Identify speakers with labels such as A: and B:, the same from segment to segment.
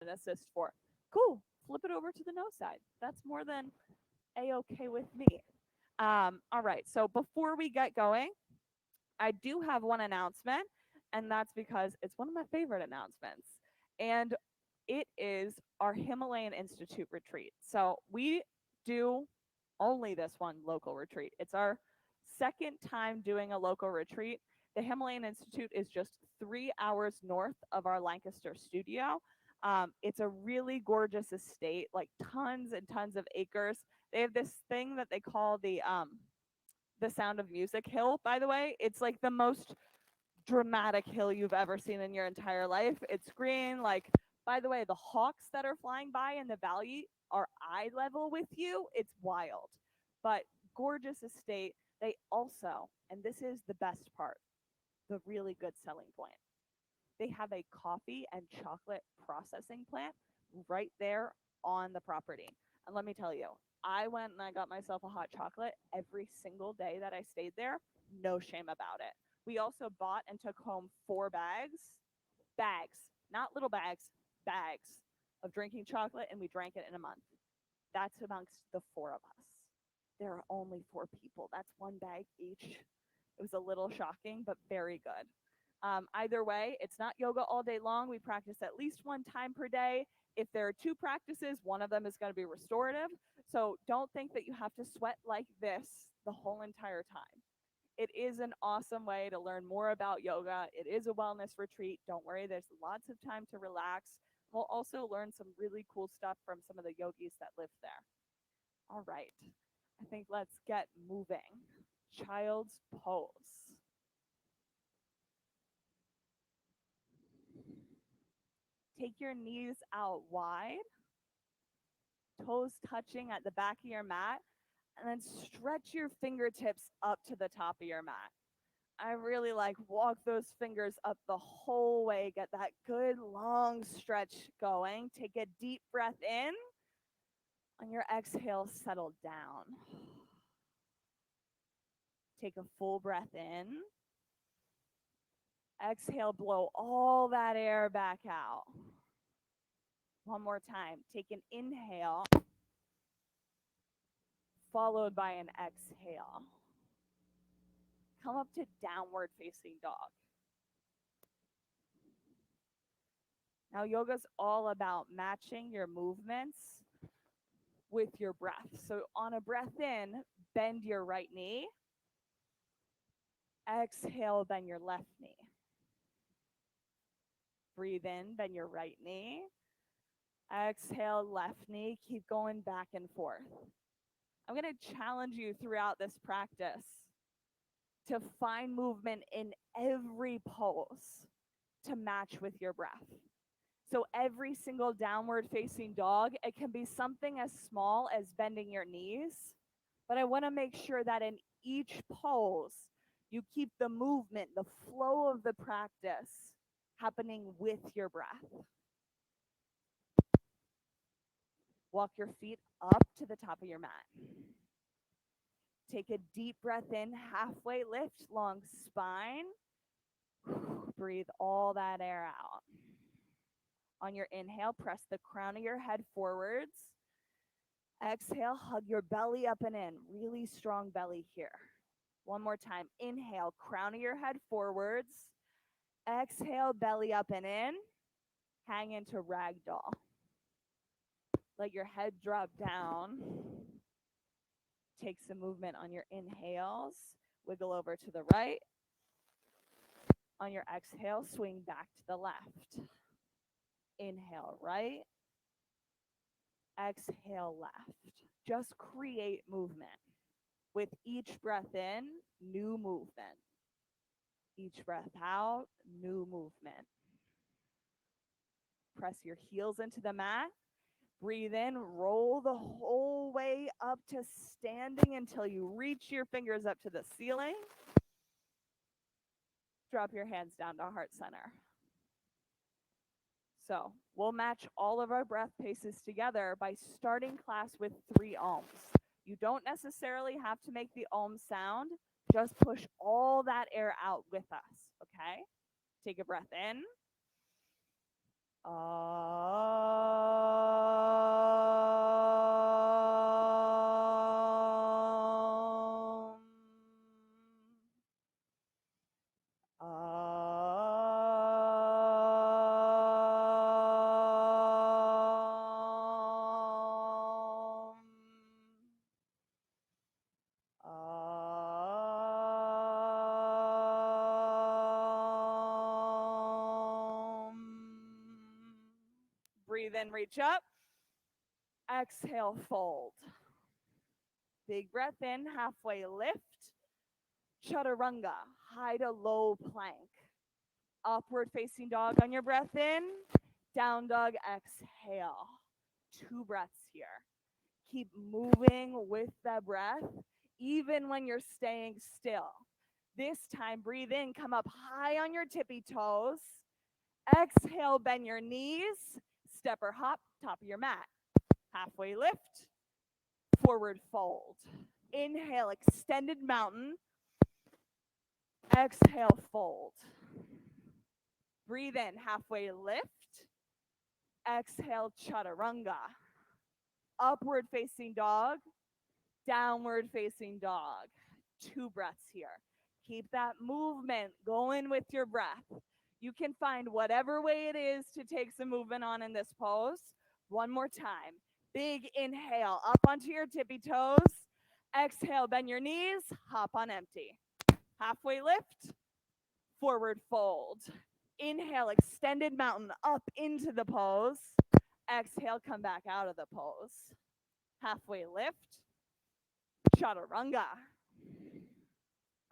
A: an assist for. Cool. Flip it over to the no side. That's more than a-okay with me. All right. So before we get going, I do have one announcement, and that's because it's one of my favorite announcements. And it is our Himalayan Institute retreat. So we do only this one local retreat. It's our second time doing a local retreat. The Himalayan Institute is just 3 hours north of our Lancaster studio. It's a really gorgeous estate, like tons and tons of acres. They have this thing that they call the Sound of Music hill, by the way. It's like the most dramatic hill you've ever seen in your entire life. It's green. Like, by the way, the hawks that are flying by in the valley are eye level with you. It's wild, but gorgeous estate. They also, and this is the best part, the really good selling point, they have a coffee and chocolate processing plant right there on the property. And let me tell you, I went and I got myself a hot chocolate every single day that I stayed there. No shame about it. We also bought and took home 4 bags, not little bags of drinking chocolate, and we drank it in a month. That's amongst the four of us. There are only 4 people. That's 1 bag each. It was a little shocking, but very good. Either way, it's not yoga all day long. We practice at least 1 time per day. If there are 2 practices, one of them is going to be restorative. So don't think that you have to sweat like this the whole entire time. It is an awesome way to learn more about yoga. It is a wellness retreat. Don't worry, there's lots of time to relax. We'll also learn some really cool stuff from some of the yogis that live there. All right, I think let's get moving. Child's pose. Take your knees out wide, toes touching at the back of your mat, and then stretch your fingertips up to the top of your mat. I really like walk those fingers up the whole way, get that good long stretch going. Take a deep breath in. On your exhale, settle down. Take a full breath in. Exhale, blow all that air back out. One more time. Take an inhale, followed by an exhale. Come up to downward facing dog. Now, yoga's all about matching your movements with your breath. So, on a breath in, bend your right knee. Exhale, bend your left knee. Breathe in, bend your right knee. Exhale, left knee. Keep going back and forth. I'm going to challenge you throughout this practice to find movement in every pose to match with your breath. So every single downward facing dog, it can be something as small as bending your knees, but I want to make sure that in each pose, you keep the movement, the flow of the practice happening with your breath. Walk your feet up to the top of your mat. Take a deep breath in, halfway lift, long spine. Breathe all that air out. On your inhale, press the crown of your head forwards. Exhale, hug your belly up and in. Really strong belly here. One more time. Inhale, crown of your head forwards. Exhale, belly up and in. Hang into ragdoll. Let your head drop down. Take some movement on your inhales. Wiggle over to the right. On your exhale, swing back to the left. Inhale right. Exhale left. Just create movement. With each breath in, new movement. Each breath out, new movement. Press your heels into the mat. Breathe in, roll the whole way up to standing until you reach your fingers up to the ceiling. Drop your hands down to heart center. So we'll match all of our breath paces together by starting class with 3 ohms. You don't necessarily have to make the ohm sound. Just push all that air out with us, okay? Take a breath in. Ah. breathe in, reach up. Exhale, fold. Big breath in, halfway lift. Chaturanga, high to low plank. Upward facing dog on your breath in. Down dog, exhale. 2 breaths here. Keep moving with the breath, even when you're staying still. This time, breathe in, come up high on your tippy toes. Exhale, bend your knees. Step or hop, top of your mat. Halfway lift, forward fold. Inhale, extended mountain. Exhale, fold. Breathe in, halfway lift. Exhale, chaturanga. Upward facing dog, downward facing dog. 2 breaths here. Keep that movement going with your breath. You can find whatever way it is to take some movement on in this pose. One more time. Big inhale, up onto your tippy toes. Exhale, bend your knees, hop on empty. Halfway lift, forward fold. Inhale, extended mountain up into the pose. Exhale, come back out of the pose. Halfway lift, chaturanga.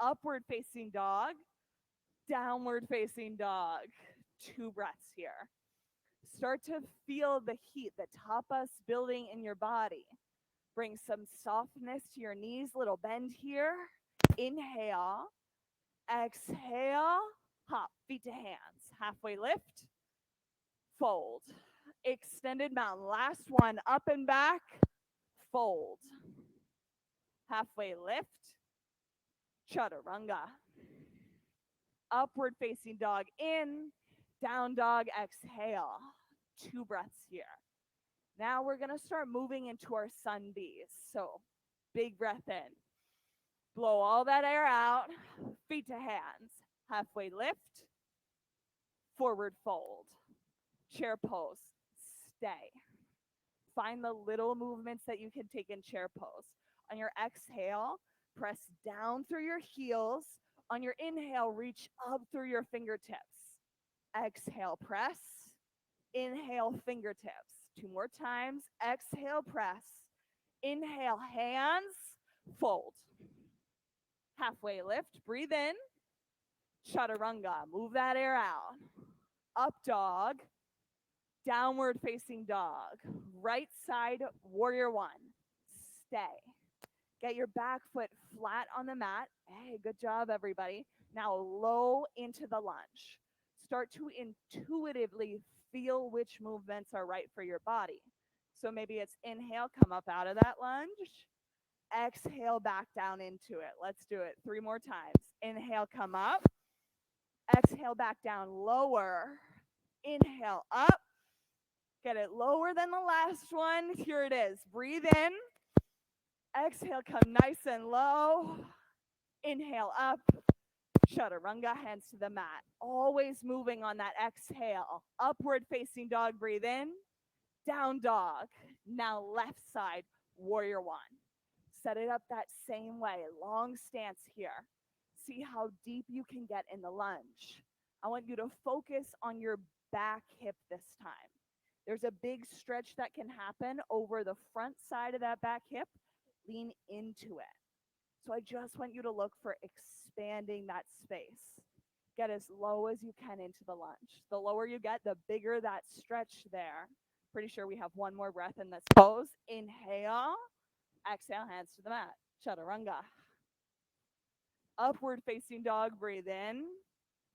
A: Upward facing dog, downward facing dog. 2 breaths here. Start to feel the heat, the tapas building in your body. Bring some softness to your knees, little bend here. Inhale, exhale, hop, feet to hands. Halfway lift, fold. Extended mountain. Last one, up and back, fold. Halfway lift, chaturanga. Upward facing dog in, down dog, exhale. 2 breaths here. Now we're going to start moving into our sun bees. So big breath in. Blow all that air out, feet to hands. Halfway lift, forward fold. Chair pose, stay. Find the little movements that you can take in chair pose. On your exhale, press down through your heels. On your inhale, reach up through your fingertips. Exhale, press. Inhale, fingertips. 2 more times. Exhale, press. Inhale, hands, fold. Halfway lift, breathe in. Chaturanga, move that air out. Up dog, downward facing dog. Right side, warrior 1. Stay. Get your back foot flat on the mat. Hey, good job, everybody. Now low into the lunge. Start to intuitively feel which movements are right for your body. So maybe it's inhale, come up out of that lunge. Exhale, back down into it. Let's do it 3 more times. Inhale, come up. Exhale, back down, lower. Inhale, up. Get it lower than the last one. Here it is. Breathe in. Exhale, come nice and low. Inhale, up. Chaturanga, hands to the mat. Always moving on that exhale. Upward facing dog, breathe in. Down dog. Now left side, warrior 1. Set it up that same way. Long stance here. See how deep you can get in the lunge. I want you to focus on your back hip this time. There's a big stretch that can happen over the front side of that back hip. Lean into it. So I just want you to look for expanding that space. Get as low as you can into the lunge. The lower you get, the bigger that stretch there. Pretty sure we have 1 more breath in this pose. Inhale. Exhale, hands to the mat. Chaturanga. Upward facing dog, breathe in.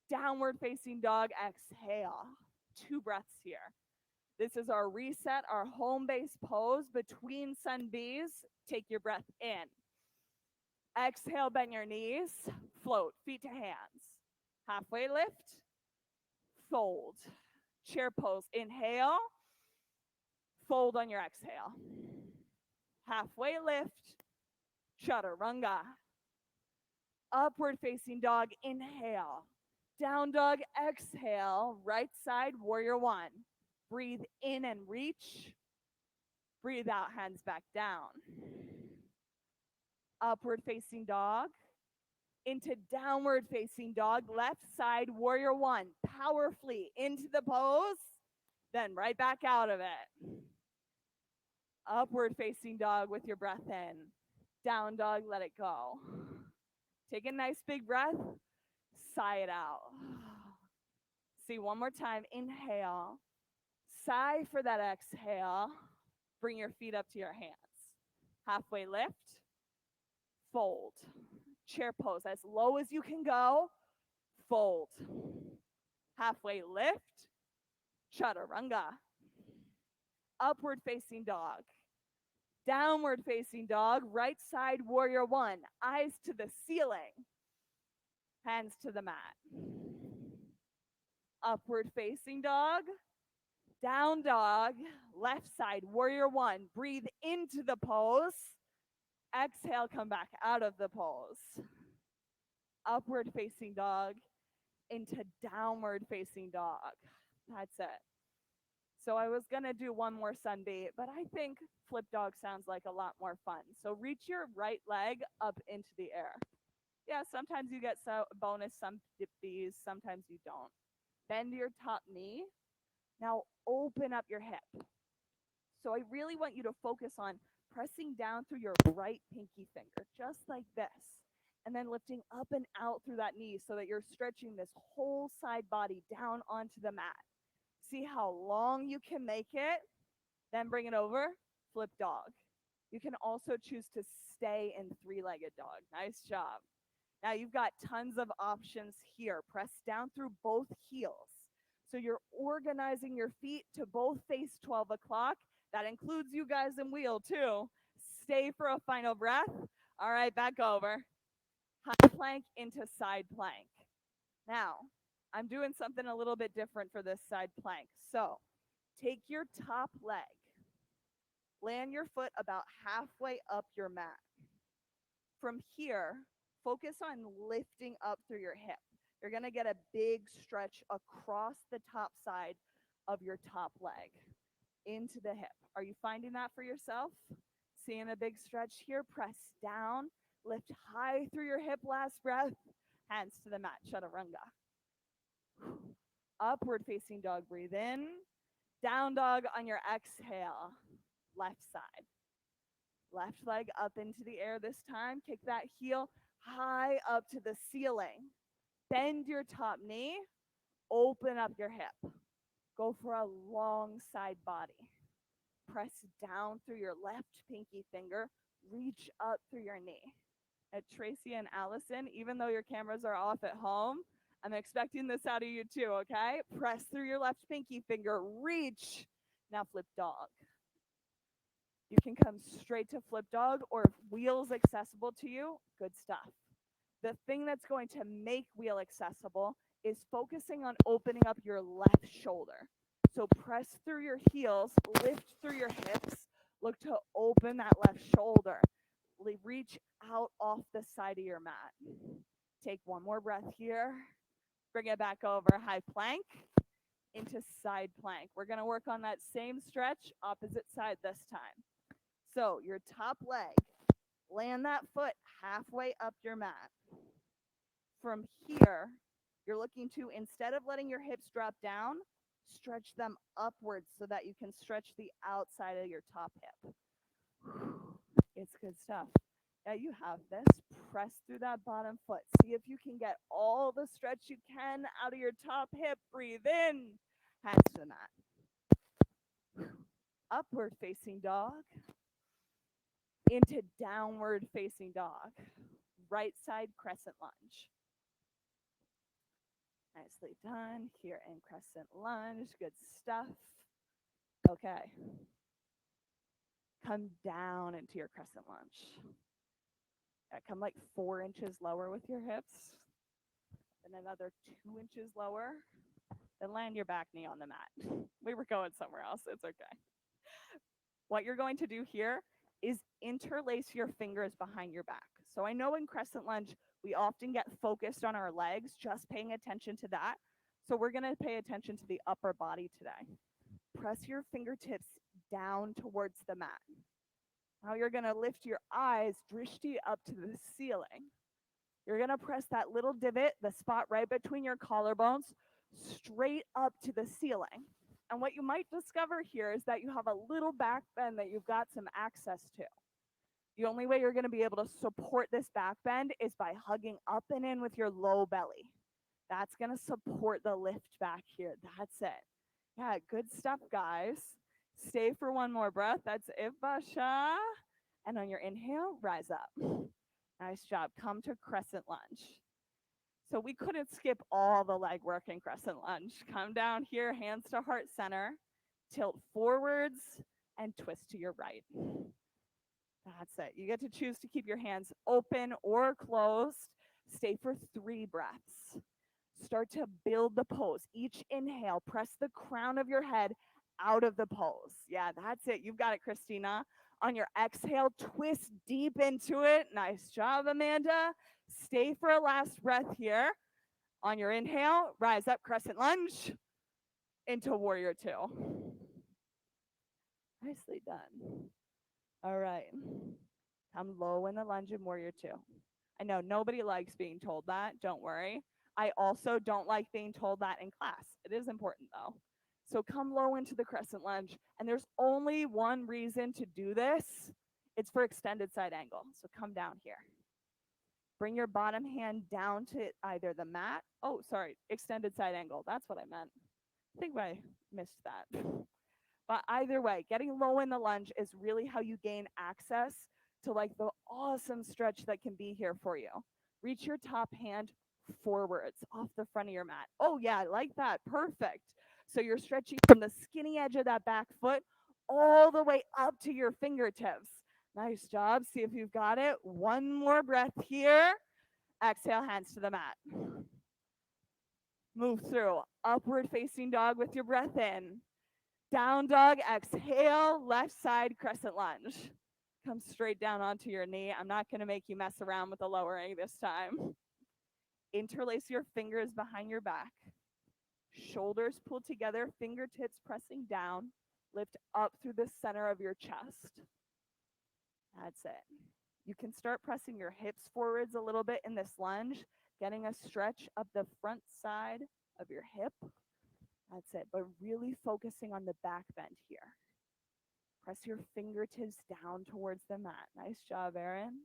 A: Downward facing dog, exhale. 2 breaths here. This is our reset, our home base pose between sun bees. Take your breath in. Exhale, bend your knees. Float, feet to hands. Halfway lift. Fold. Chair pose. Inhale. Fold on your exhale. Halfway lift. Chaturanga. Upward facing dog, inhale. Down dog, exhale. Right side, warrior 1. Breathe in and reach. Breathe out, hands back down. Upward facing dog. Into downward facing dog, left side, warrior 1. Powerfully into the pose. Then right back out of it. Upward facing dog with your breath in. Down dog, let it go. Take a nice big breath, sigh it out. See, one more time. Inhale. Sigh for that exhale. Bring your feet up to your hands. Halfway lift. Fold. Chair pose as low as you can go. Fold. Halfway lift. Chaturanga. Upward facing dog. Downward facing dog. Right side warrior one. Eyes to the ceiling. Hands to the mat. Upward facing dog. Down dog. Left side warrior one. Breathe into the pose. Exhale, come back out of the pose. Upward facing dog into downward facing dog. That's it. So I was going to do one more sun beat, but I think flip dog sounds like a lot more fun. So reach your right leg up into the air. Yeah, sometimes you get bonus some bees, sometimes you don't. Bend your top knee. Now open up your hip. So I really want you to focus on pressing down through your right pinky finger, just like this. And then lifting up and out through that knee so that you're stretching this whole side body down onto the mat. See how long you can make it. Then bring it over, flip dog. You can also choose to stay in three-legged dog. Nice job. Now you've got tons of options here. Press down through both heels. So you're organizing your feet to both face 12 o'clock. That includes you guys in wheel too. Stay for a final breath. All right, back over. High plank into side plank. Now, I'm doing something a little bit different for this side plank. So take your top leg. Land your foot about halfway up your mat. From here, focus on lifting up through your hip. You're going to get a big stretch across the top side of your top leg into the hip. Are you finding that for yourself? Seeing a big stretch here? Press down, lift high through your hip. Last breath. Hands to the mat, chaturanga. Upward facing dog, breathe in. Down dog on your exhale. Left side. Left leg up into the air this time. Kick that heel high up to the ceiling. Bend your top knee. Open up your hip. Go for a long side body. Press down through your left pinky finger. Reach up through your knee. At Tracy and Allison, even though your cameras are off at home, I'm expecting this out of you too, okay? Press through your left pinky finger. Reach. Now flip dog. You can come straight to flip dog, or if wheel's accessible to you, good stuff. The thing that's going to make wheel accessible is focusing on opening up your left shoulder. So press through your heels, lift through your hips, look to open that left shoulder. Reach out off the side of your mat. Take one more breath here. Bring it back over, high plank into side plank. We're going to work on that same stretch, opposite side this time. So your top leg, land that foot halfway up your mat. From here, you're looking to, instead of letting your hips drop down, stretch them upwards so that you can stretch the outside of your top hip. It's good stuff. Yeah, you have this. Press through that bottom foot. See if you can get all the stretch you can out of your top hip. Breathe in. Hands to the mat. Upward facing dog into downward facing dog. Right side crescent lunge. Nicely done. Here in crescent lunge. Good stuff. Okay. Come down into your crescent lunge. Come like 4 inches lower with your hips. Then another 2 inches lower. Then land your back knee on the mat. We were going somewhere else. It's okay. What you're going to do here is interlace your fingers behind your back. So I know in crescent lunge, we often get focused on our legs, just paying attention to that. So we're going to pay attention to the upper body today. Press your fingertips down towards the mat. Now you're going to lift your eyes, drishti, up to the ceiling. You're going to press that little divot, the spot right between your collarbones, straight up to the ceiling. And what you might discover here is that you have a little back bend that you've got some access to. The only way you're going to be able to support this back bend is by hugging up and in with your low belly. That's going to support the lift back here. That's it. Yeah, good stuff, guys. Stay for one more breath. That's it, Basha. And on your inhale, rise up. Nice job. Come to crescent lunge. So we couldn't skip all the leg work in crescent lunge. Come down here, hands to heart center, tilt forwards, and twist to your right. That's it. You get to choose to keep your hands open or closed. Stay for 3 breaths. Start to build the pose. Each inhale, press the crown of your head out of the pose. Yeah, that's it. You've got it, Christina. On your exhale, twist deep into it. Nice job, Amanda. Stay for a last breath here. On your inhale, rise up, crescent lunge into warrior 2. Nicely done. All right. Come low in the lunge in warrior 2. I know nobody likes being told that. Don't worry. I also don't like being told that in class. It is important though. So come low into the crescent lunge. And there's only one reason to do this. It's for extended side angle. So come down here. Bring your bottom hand down to either the mat. Oh, sorry, extended side angle. That's what I meant. I think I missed that. But either way, getting low in the lunge is really how you gain access to like the awesome stretch that can be here for you. Reach your top hand forwards off the front of your mat. Oh yeah, I like that. Perfect. So you're stretching from the skinny edge of that back foot all the way up to your fingertips. Nice job. See if you've got it. One more breath here. Exhale, hands to the mat. Move through. Upward facing dog with your breath in. Down dog, exhale, left side crescent lunge. Come straight down onto your knee. I'm not going to make you mess around with the lowering this time. Interlace your fingers behind your back. Shoulders pull together, fingertips pressing down. Lift up through the center of your chest. That's it. You can start pressing your hips forwards a little bit in this lunge, getting a stretch up the front side of your hip. That's it, but really focusing on the back bend here. Press your fingertips down towards the mat. Nice job, Erin.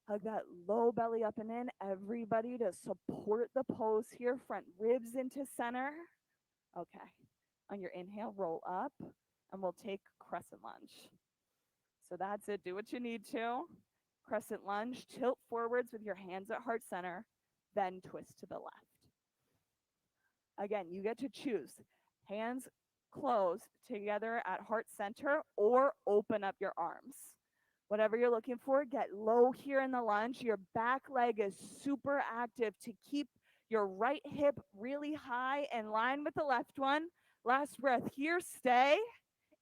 A: Hug that low belly up and in. Everybody to support the pose here. Front ribs into center. Okay. On your inhale, roll up, and we'll take crescent lunge. So that's it. Do what you need to. Crescent lunge. Tilt forwards with your hands at heart center. Then twist to the left. Again, you get to choose. Hands closed together at heart center or open up your arms. Whatever you're looking for, get low here in the lunge. Your back leg is super active to keep your right hip really high in line with the left one. Last breath here, stay.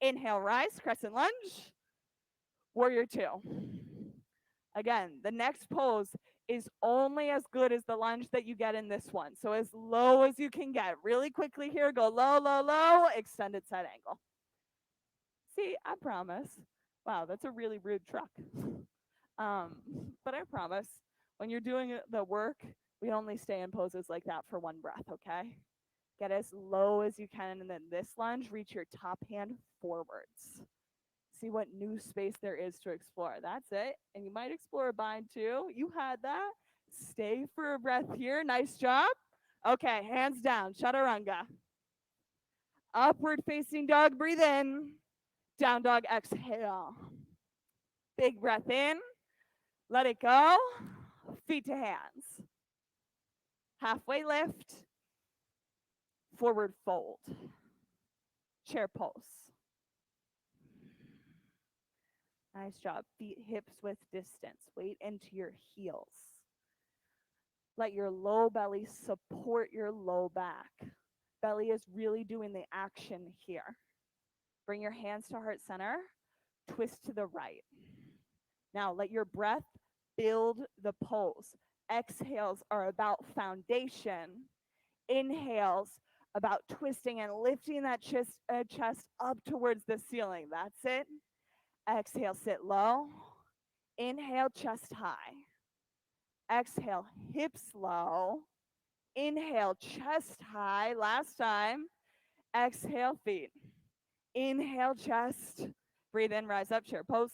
A: Inhale, rise, crescent lunge. Warrior 2. Again, the next pose is only as good as the lunge that you get in this one. So as low as you can get. Really quickly here, go low, low, low, extended side angle. See, I promise. Wow, that's a really rude truck. But I promise, when you're doing the work, we only stay in poses like that for one breath, okay? Get as low as you can, and then this lunge, reach your top hand forwards. See what new space there is to explore. That's it. And you might explore a bind too. You had that. Stay for a breath here. Nice job. Okay, hands down. Chaturanga. Upward facing dog. Breathe in. Down dog. Exhale. Big breath in. Let it go. Feet to hands. Halfway lift. Forward fold. Chair pose. Nice job. Feet hips with distance. Weight into your heels. Let your low belly support your low back. Belly is really doing the action here. Bring your hands to heart center. Twist to the right. Now let your breath build the pose. Exhales are about foundation. Inhales about twisting and lifting that chest up towards the ceiling. That's it. Exhale, sit low. Inhale, chest high. Exhale, hips low. Inhale, chest high. Last time. Exhale, feet. Inhale, chest. Breathe in, rise up, chair pose,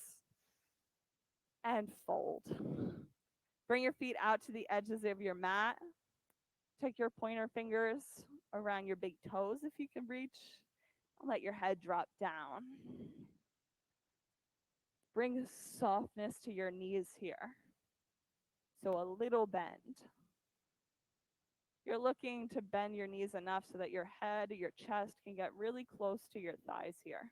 A: and fold. Bring your feet out to the edges of your mat. Take your pointer fingers around your big toes if you can reach. Let your head drop down. Bring softness to your knees here. So a little bend. You're looking to bend your knees enough so that your head, your chest can get really close to your thighs here.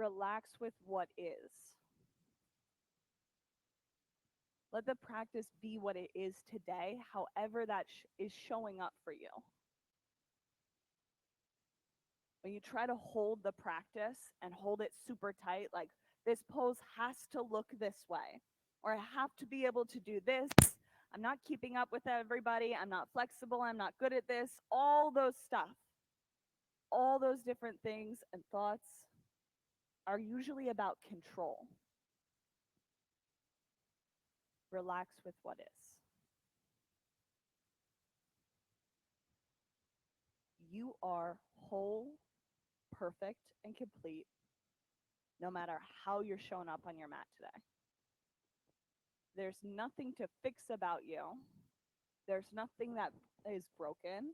A: Relax with what is. Let the practice be what it is today, however that is showing up for you. When you try to hold the practice and hold it super tight, like this pose has to look this way, or I have to be able to do this. I'm not keeping up with everybody. I'm not flexible. I'm not good at this. All those stuff, all those different things and thoughts are usually about control. Relax with what is. You are whole, perfect, and complete no matter how you're showing up on your mat today. There's nothing to fix about you. There's nothing that is broken.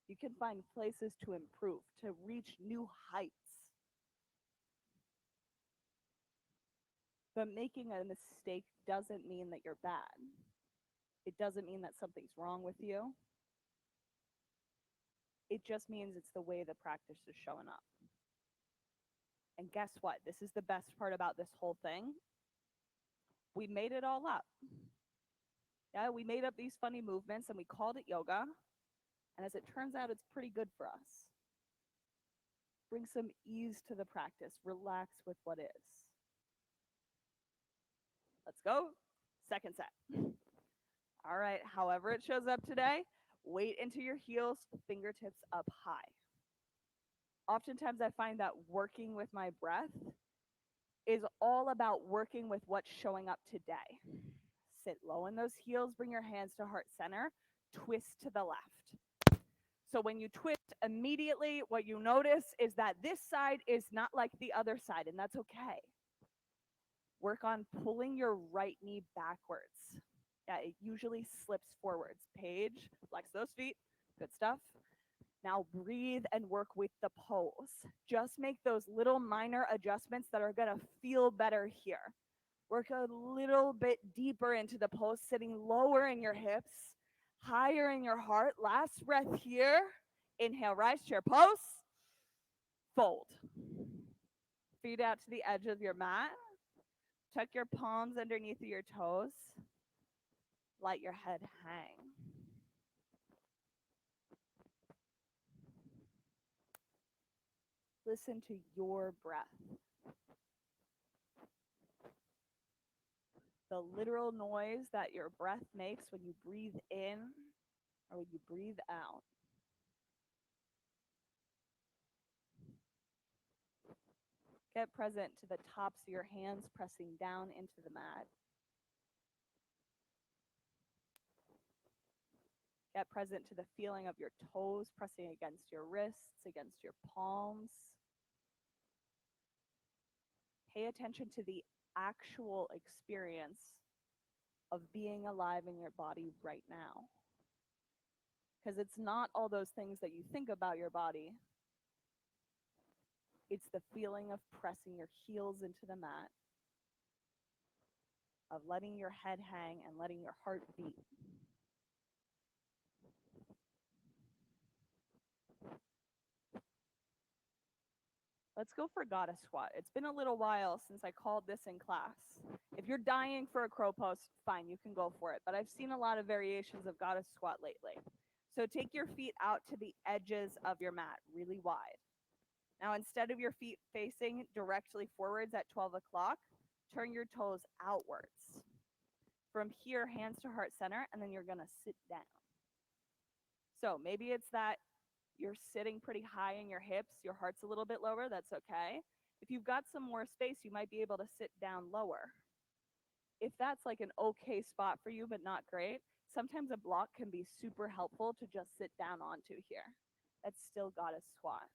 A: You can find places to improve, to reach new heights. But making a mistake doesn't mean that you're bad. It doesn't mean that something's wrong with you. It just means it's the way the practice is showing up. And guess what? This is the best part about this whole thing. We made it all up. Yeah, we made up these funny movements and we called it yoga. And as it turns out, it's pretty good for us. Bring some ease to the practice. Relax with what is. Let's go. Second set. All right, however it shows up today, weight into your heels, fingertips up high. Oftentimes I find that working with my breath is all about working with what's showing up today. Sit low in those heels, bring your hands to heart center, twist to the left. So when you twist immediately, what you notice is that this side is not like the other side, and that's okay. Work on pulling your right knee backwards. Yeah, it usually slips forwards. Paige, flex those feet. Good stuff. Now breathe and work with the pose. Just make those little minor adjustments that are gonna feel better here. Work a little bit deeper into the pose, sitting lower in your hips, higher in your heart. Last breath here. Inhale, rise, chair pose. Fold. Feet out to the edge of your mat. Tuck your palms underneath your toes. Let your head hang. Listen to your breath. The literal noise that your breath makes when you breathe in or when you breathe out. Get present to the tops of your hands pressing down into the mat. Get present to the feeling of your toes pressing against your wrists, against your palms. Pay attention to the actual experience of being alive in your body right now. Because it's not all those things that you think about your body. It's the feeling of pressing your heels into the mat, of letting your head hang and letting your heart beat. Let's go for goddess squat. It's been a little while since I called this in class. If you're dying for a crow pose, fine, you can go for it. But I've seen a lot of variations of goddess squat lately. So take your feet out to the edges of your mat, really wide. Now, instead of your feet facing directly forwards at 12 o'clock, turn your toes outwards. From here, hands to heart center, and then you're gonna sit down. So maybe it's that you're sitting pretty high in your hips, your heart's a little bit lower, that's okay. If you've got some more space, you might be able to sit down lower. If that's like an okay spot for you, but not great, sometimes a block can be super helpful to just sit down onto here. That's still got a squat.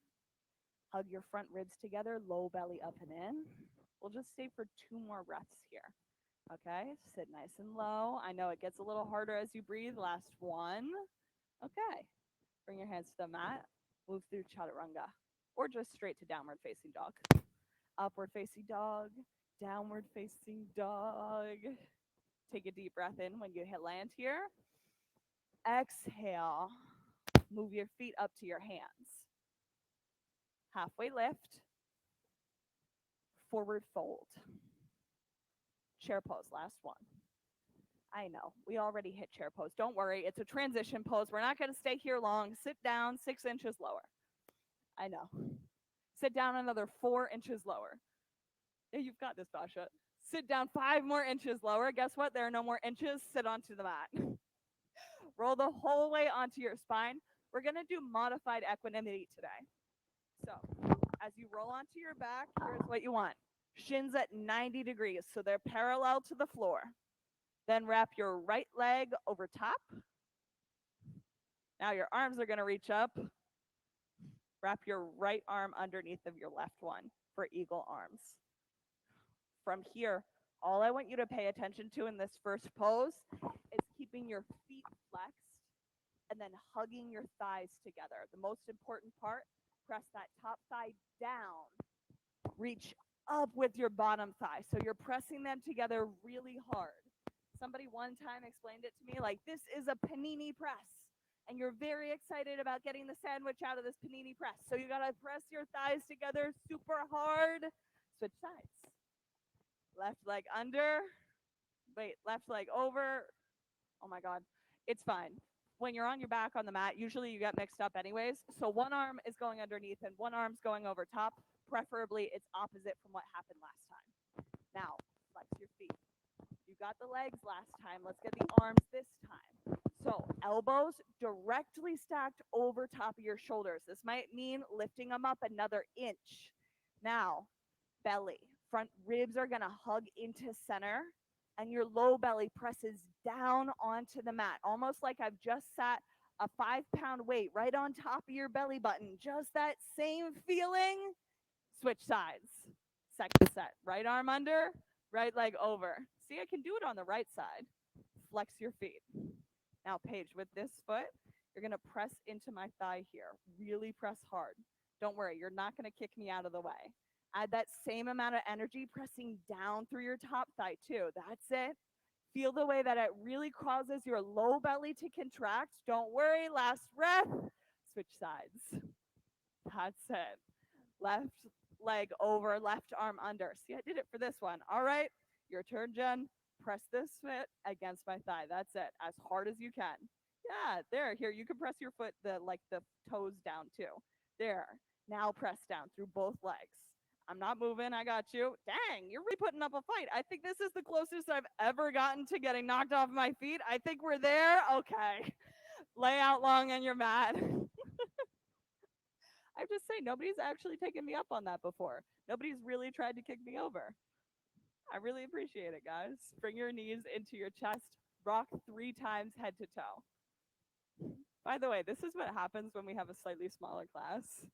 A: Hug your front ribs together, low belly up and in. We'll just stay for 2 more breaths here. Okay, sit nice and low. I know it gets a little harder as you breathe. Last one. Okay, bring your hands to the mat. Move through chaturanga or just straight to downward facing dog. Upward facing dog, downward facing dog. Take a deep breath in when you hit land here. Exhale. Move your feet up to your hands. Halfway lift. Forward fold. Chair pose, last one. I know, we already hit chair pose. Don't worry, it's a transition pose. We're not going to stay here long. Sit down 6 inches lower. I know. Sit down another 4 inches lower. Yeah, you've got this, Basha. Sit down 5 more inches lower. Guess what? There are no more inches. Sit onto the mat. Roll the whole way onto your spine. We're going to do modified equanimity today. So, as you roll onto your back, here's what you want. Shins at 90 degrees, so they're parallel to the floor. Then wrap your right leg over top. Now your arms are going to reach up. Wrap your right arm underneath of your left one for eagle arms. From here, all I want you to pay attention to in this first pose is keeping your feet flexed and then hugging your thighs together. The most important part, press that top thigh down. Reach up with your bottom thigh. So you're pressing them together really hard. Somebody one time explained it to me like, this is a panini press. And you're very excited about getting the sandwich out of this panini press. So you gotta press your thighs together super hard. Switch sides. Left leg under. Wait, left leg over. Oh my God. It's fine. When you're on your back on the mat, usually you get mixed up anyways. So one arm is going underneath and one arm's going over top. Preferably, it's opposite from what happened last time. Now, flex your feet. You got the legs last time. Let's get the arms this time. So elbows directly stacked over top of your shoulders. This might mean lifting them up another inch. Now, belly. Front ribs are going to hug into center and your low belly presses down onto the mat, almost like I've just sat a 5-pound weight right on top of your belly button. Just that same feeling. Switch sides. Second set. Right arm under, right leg over. See, I can do it on the right side. Flex your feet. Now, Paige, with this foot, you're going to press into my thigh here. Really press hard. Don't worry, you're not going to kick me out of the way. Add that same amount of energy pressing down through your top thigh, too. That's it. Feel the way that it really causes your low belly to contract. Don't worry, last breath. Switch sides. That's it. Left leg over, left arm under. See, I did it for this one. All right, your turn, Jen. Press this foot against my thigh. That's it, as hard as you can. Yeah, there. Here, you can press your foot, the toes down too. There. Now press down through both legs. I'm not moving. I got you. Dang, you're really putting up a fight. I think this is the closest I've ever gotten to getting knocked off my feet. I think we're there. Okay. Lay out long on your mat. I just say nobody's actually taken me up on that before. Nobody's really tried to kick me over. I really appreciate it, guys. Bring your knees into your chest. Rock 3 times head to toe. By the way, this is what happens when we have a slightly smaller class.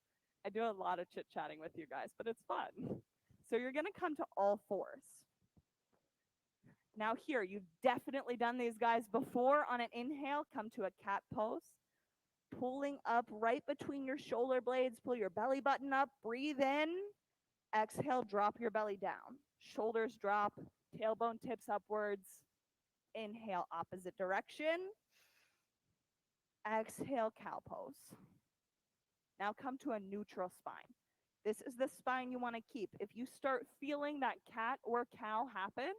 A: I do a lot of chit-chatting with you guys, but it's fun. So you're going to come to all fours. Now here, you've definitely done these guys before. On an inhale, come to a cat pose. Pulling up right between your shoulder blades. Pull your belly button up. Breathe in. Exhale, drop your belly down. Shoulders drop. Tailbone tips upwards. Inhale, opposite direction. Exhale, cow pose. Now come to a neutral spine. This is the spine you want to keep. If you start feeling that cat or cow happen,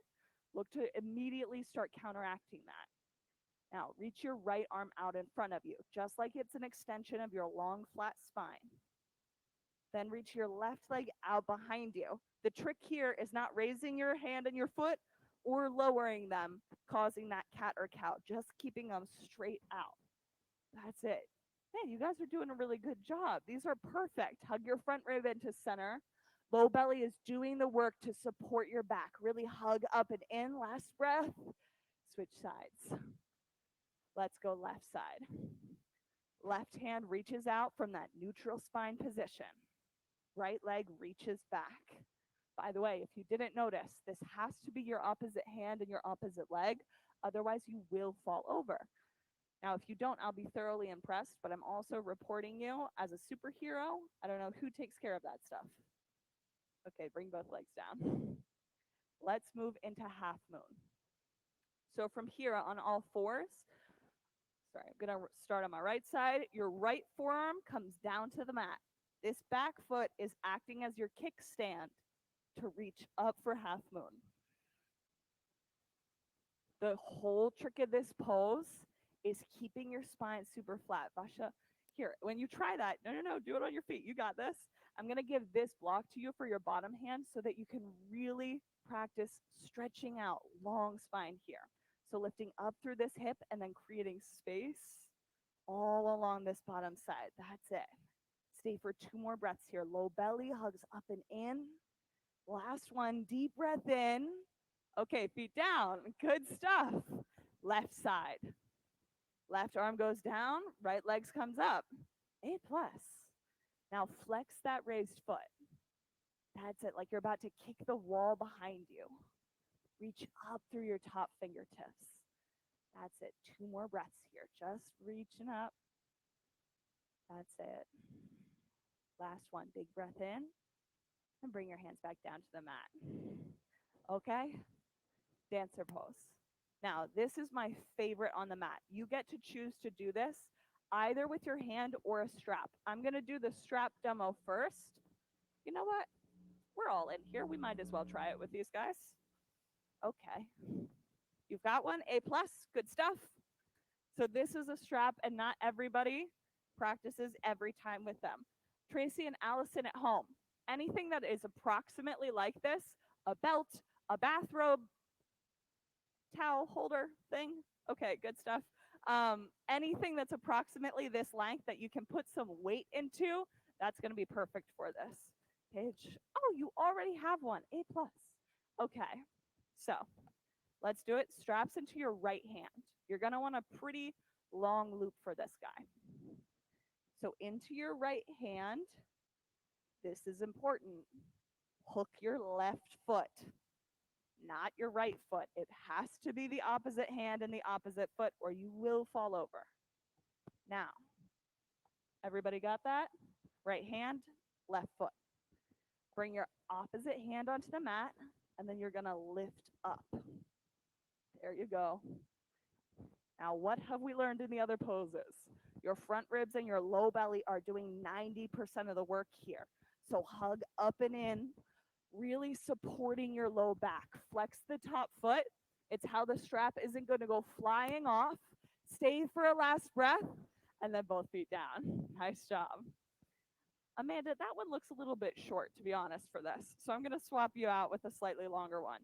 A: look to immediately start counteracting that. Now, reach your right arm out in front of you, just like it's an extension of your long, flat spine. Then reach your left leg out behind you. The trick here is not raising your hand and your foot or lowering them, causing that cat or cow, just keeping them straight out. That's it. Man, you guys are doing a really good job. These are perfect. Hug your front rib into center. Low belly is doing the work to support your back. Really hug up and in. Last breath. Switch sides. Let's go left side. Left hand reaches out from that neutral spine position. Right leg reaches back. By the way, if you didn't notice, this has to be your opposite hand and your opposite leg. Otherwise, you will fall over. Now, if you don't, I'll be thoroughly impressed, but I'm also reporting you as a superhero. I don't know who takes care of that stuff. Okay, bring both legs down. Let's move into half moon. So from here on all fours, sorry, I'm gonna start on my right side. Your right forearm comes down to the mat. This back foot is acting as your kickstand to reach up for half moon. The whole trick of this pose is keeping your spine super flat. Vasha, here, when you try that, no, do it on your feet. You got this. I'm going to give this block to you for your bottom hand so that you can really practice stretching out long spine here. So lifting up through this hip and then creating space all along this bottom side. That's it. Stay for 2 more breaths here. Low belly hugs up and in. Last one, deep breath in. Okay, feet down. Good stuff. Left side. Left arm goes down, right legs comes up. A plus. Now flex that raised foot. That's it, like you're about to kick the wall behind you. Reach up through your top fingertips. That's it. 2 more breaths here. Just reaching up. That's it. Last one. Big breath in. And bring your hands back down to the mat. Okay? Dancer pose. Now, this is my favorite on the mat. You get to choose to do this either with your hand or a strap. I'm going to do the strap demo first. You know what? We're all in here. We might as well try it with these guys. Okay. You've got one. A plus. Good stuff. So this is a strap, and not everybody practices every time with them. Tracy and Allison at home, anything that is approximately like this, a belt, a bathrobe, towel holder thing. Okay, good stuff. Anything that's approximately this length that you can put some weight into, that's going to be perfect for this. Paige, oh, you already have one. A plus. Okay, so let's do it. Straps into your right hand. You're going to want a pretty long loop for this guy. So into your right hand, this is important. Hook your left foot, not your right foot. It has to be the opposite hand and the opposite foot, or you will fall over. Now, everybody got that? Right hand, left foot. Bring your opposite hand onto the mat, and then you're going to lift up. There you go. Now, what have we learned in the other poses? Your front ribs and your low belly are doing 90% of the work here. So hug up and in, really supporting your low back. Flex the top foot. It's how the strap isn't going to go flying off. Stay for a last breath, and then both feet down. Nice job. Amanda, that one looks a little bit short, to be honest, for this. So I'm going to swap you out with a slightly longer one.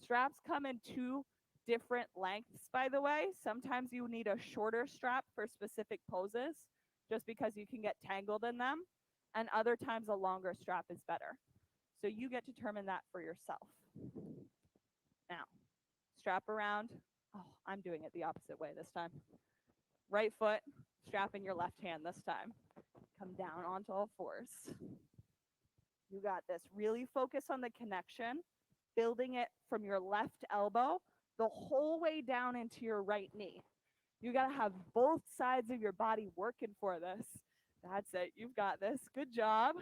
A: Straps come in 2 different lengths, by the way. Sometimes you need a shorter strap for specific poses, just because you can get tangled in them. And other times a longer strap is better. So you get to determine that for yourself. Now, strap around. Oh, I'm doing it the opposite way this time. Right foot, strap in your left hand this time. Come down onto all fours. You got this. Really focus on the connection, building it from your left elbow the whole way down into your right knee. You got to have both sides of your body working for this. That's it. You've got this. Good job.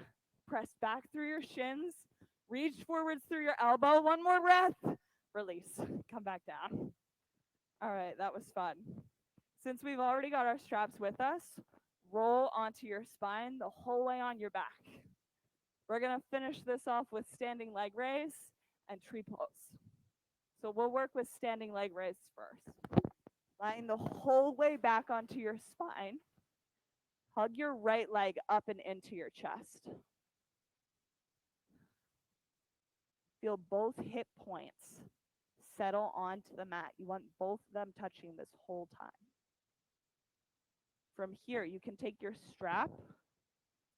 A: Press back through your shins. Reach forwards through your elbow. One more breath. Release. Come back down. All right, that was fun. Since we've already got our straps with us, roll onto your spine the whole way on your back. We're going to finish this off with standing leg raise and tree pose. So we'll work with standing leg raise first. Lying the whole way back onto your spine. Hug your right leg up and into your chest. Feel both hip points settle onto the mat. You want both of them touching this whole time. From here, you can take your strap,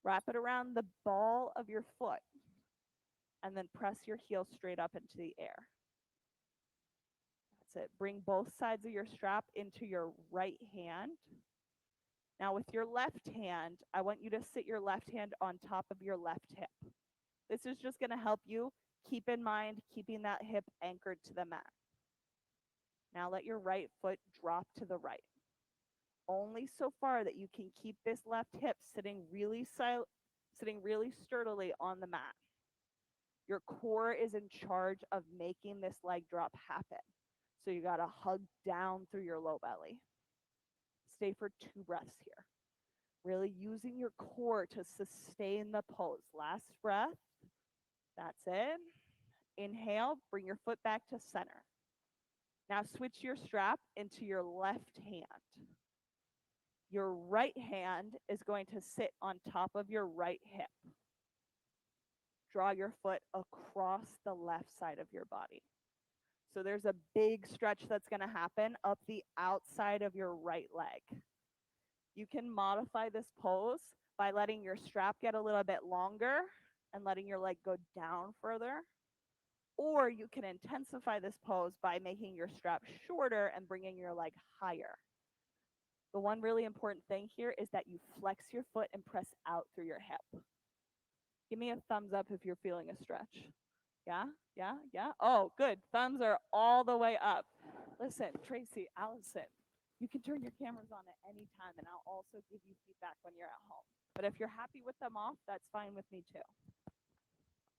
A: wrap it around the ball of your foot, and then press your heel straight up into the air. That's it. Bring both sides of your strap into your right hand. Now, with your left hand, I want you to sit your left hand on top of your left hip. This is just going to help you keep in mind keeping that hip anchored to the mat. Now, let your right foot drop to the right. Only so far that you can keep this left hip sitting really sturdily on the mat. Your core is in charge of making this leg drop happen. So you got to hug down through your low belly. Stay for 2 breaths here. Really using your core to sustain the pose. Last breath. That's it. Inhale, bring your foot back to center. Now switch your strap into your left hand. Your right hand is going to sit on top of your right hip. Draw your foot across the left side of your body. So there's a big stretch that's going to happen up the outside of your right leg. You can modify this pose by letting your strap get a little bit longer and letting your leg go down further. Or you can intensify this pose by making your strap shorter and bringing your leg higher. The one really important thing here is that you flex your foot and press out through your hip. Give me a thumbs up if you're feeling a stretch. Yeah, yeah, yeah. Oh, good. Thumbs are all the way up. Listen, Tracy, Allison, you can turn your cameras on at any time, and I'll also give you feedback when you're at home. But if you're happy with them off, that's fine with me too.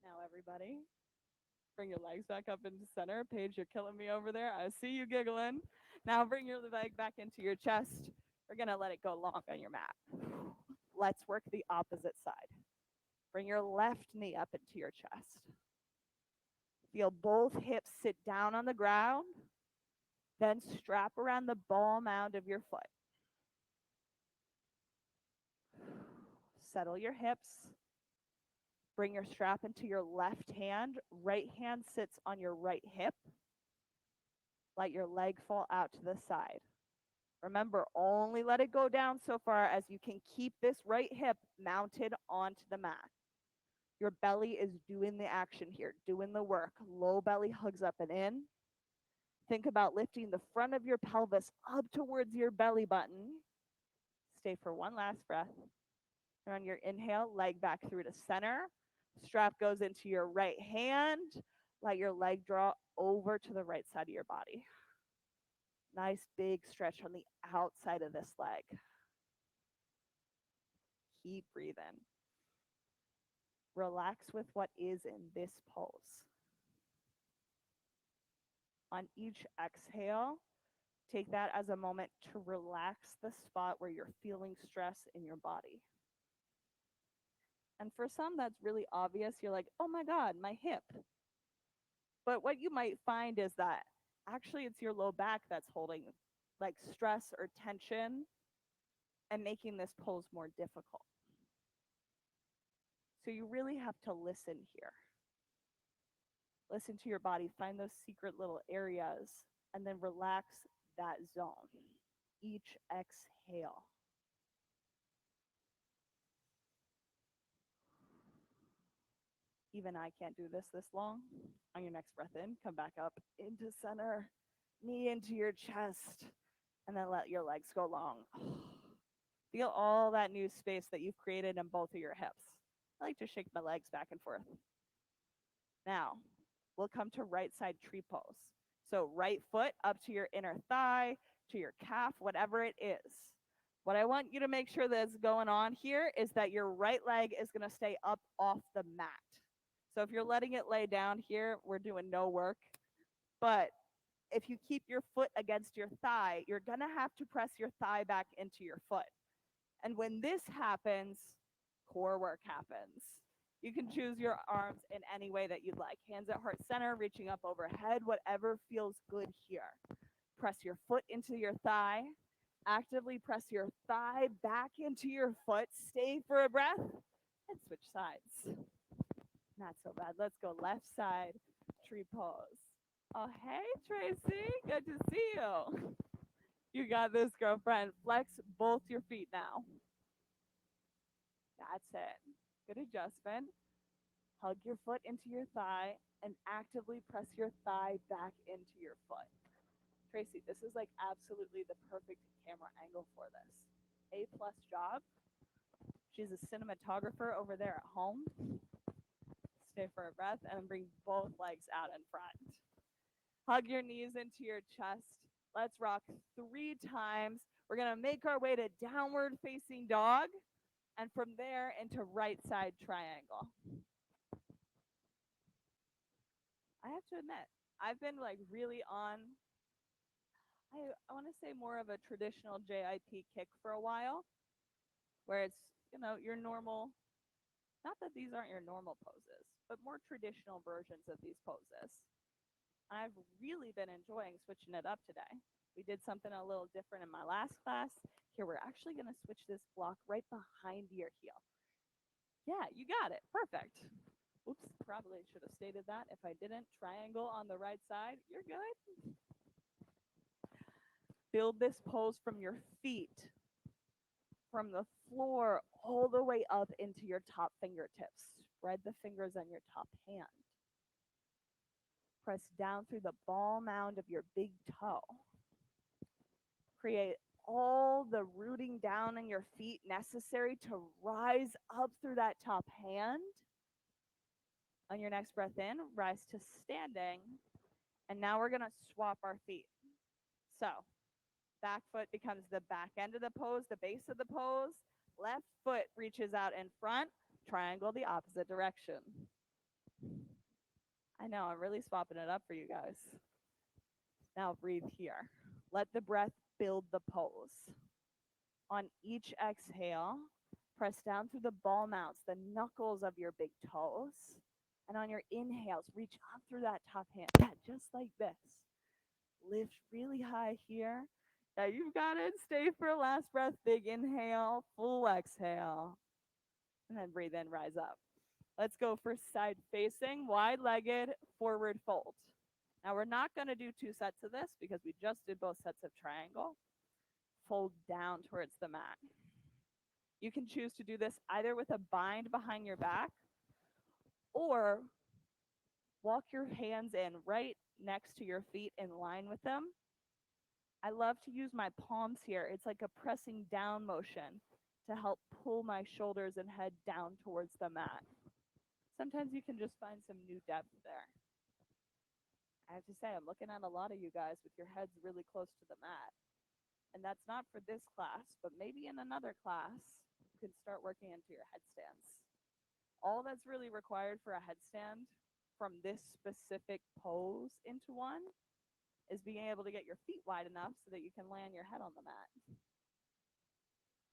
A: Now, everybody, bring your legs back up into center. Paige, you're killing me over there. I see you giggling. Now bring your leg back into your chest. We're going to let it go long on your mat. Let's work the opposite side. Bring your left knee up into your chest. Feel both hips sit down on the ground. Then strap around the ball mound of your foot. Settle your hips. Bring your strap into your left hand. Right hand sits on your right hip. Let your leg fall out to the side. Remember, only let it go down so far as you can keep this right hip mounted onto the mat. Your belly is doing the action here, doing the work. Low belly hugs up and in. Think about lifting the front of your pelvis up towards your belly button. Stay for one last breath. And on your inhale, leg back through to center. Strap goes into your right hand. Let your leg draw over to the right side of your body. Nice big stretch on the outside of this leg. Keep breathing. Relax with what is in this pose. On each exhale, take that as a moment to relax the spot where you're feeling stress in your body. And for some, that's really obvious. You're like, oh my God, my hip. But what you might find is that actually it's your low back that's holding like stress or tension and making this pose more difficult. So you really have to listen here. Listen to your body, find those secret little areas, and then relax that zone. Each exhale. Even I can't do this long. On your next breath in, come back up into center, knee into your chest, and then let your legs go long. Feel all that new space that you've created in both of your hips. I like to shake my legs back and forth. Now, we'll come to right side tree pose. So right foot up to your inner thigh, to your calf, whatever it is. What I want you to make sure that's going on here is that your right leg is going to stay up off the mat. So if you're letting it lay down here, we're doing no work. But if you keep your foot against your thigh, you're going to have to press your thigh back into your foot. And when this happens, core work happens. You can choose your arms in any way that you'd like. Hands at heart center, reaching up overhead, whatever feels good here. Press your foot into your thigh. Actively press your thigh back into your foot. Stay for a breath and switch sides. Not so bad. Let's go left side, tree pose. Oh, hey, Tracy. Good to see you. You got this, girlfriend. Flex both your feet now. That's it. Good adjustment. Hug your foot into your thigh and actively press your thigh back into your foot. Tracy, this is like absolutely the perfect camera angle for this. A plus job. She's a cinematographer over there at home. Stay for a breath and bring both legs out in front. Hug your knees into your chest. Let's rock 3 times. We're going to make our way to downward facing dog and from there into right side triangle. I have to admit, I've been like really on, I want to say more of a traditional JIP kick for a while, where it's, your normal, not that these aren't your normal poses, but more traditional versions of these poses. I've really been enjoying switching it up today. We did something a little different in my last class. Here, we're actually going to switch this block right behind your heel. Yeah, you got it. Perfect. Oops, probably should have stated that. If I didn't, triangle on the right side. You're good. Build this pose from your feet, from the floor all the way up into your top fingertips. Spread the fingers on your top hand. Press down through the ball mound of your big toe. Create all the rooting down in your feet necessary to rise up through that top hand. On your next breath in, rise to standing. And now we're going to swap our feet. So back foot becomes the back end of the pose, the base of the pose. Left foot reaches out in front. Triangle the opposite direction. I know, I'm really swapping it up for you guys. Now breathe here. Let the breath build the pose. On each exhale, press down through the ball mounts, the knuckles of your big toes. And on your inhales, reach up through that top hand. Yeah, just like this. Lift really high here. Yeah, you've got it. Stay for last breath. Big inhale, full exhale. And then breathe in, rise up. Let's go for side facing, wide-legged, forward fold. Now we're not going to do 2 sets of this because we just did both sets of triangle. Fold down towards the mat. You can choose to do this either with a bind behind your back or walk your hands in right next to your feet in line with them. I love to use my palms here. It's like a pressing down motion to help pull my shoulders and head down towards the mat. Sometimes you can just find some new depth there. I have to say, I'm looking at a lot of you guys with your heads really close to the mat. And that's not for this class, but maybe in another class, you can start working into your headstands. All that's really required for a headstand from this specific pose into one is being able to get your feet wide enough so that you can land your head on the mat.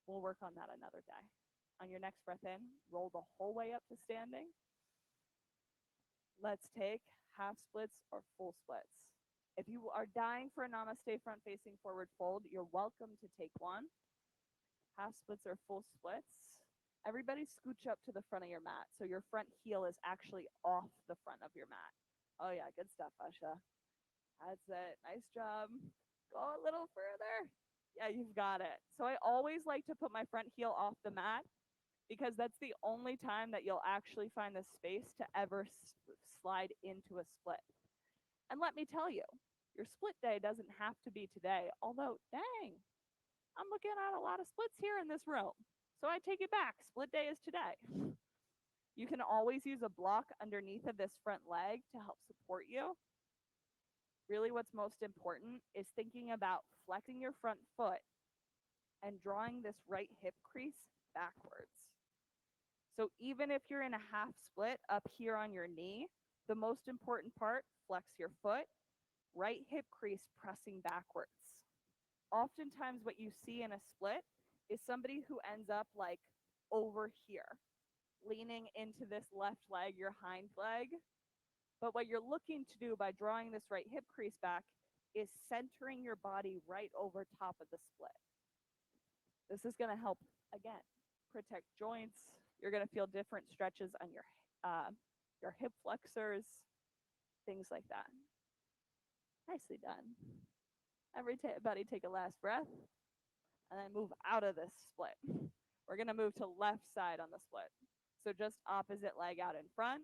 A: We'll work on that another day. On your next breath in, roll the whole way up to standing. Let's take half splits or full splits. If you are dying for a namaste front facing forward fold, you're welcome to take one. Half splits or full splits. Everybody scooch up to the front of your mat so your front heel is actually off the front of your mat. Oh yeah, good stuff, Asha. That's it. Nice job. Go a little further. Yeah, you've got it. So I always like to put my front heel off the mat because that's the only time that you'll actually find the space to ever slide into a split. And let me tell you, your split day doesn't have to be today, although, dang, I'm looking at a lot of splits here in this room. So I take it back. Split day is today. You can always use a block underneath of this front leg to help support you. Really, what's most important is thinking about flexing your front foot and drawing this right hip crease backwards. So even if you're in a half split up here on your knee, the most important part, flex your foot, right hip crease pressing backwards. Oftentimes what you see in a split is somebody who ends up like over here, leaning into this left leg, your hind leg. But what you're looking to do by drawing this right hip crease back is centering your body right over top of the split. This is going to help, again, protect joints. You're going to feel different stretches on your hip flexors, things like that. Nicely done. Everybody take a last breath and then move out of this split. We're going to move to left side on the split. So just opposite leg out in front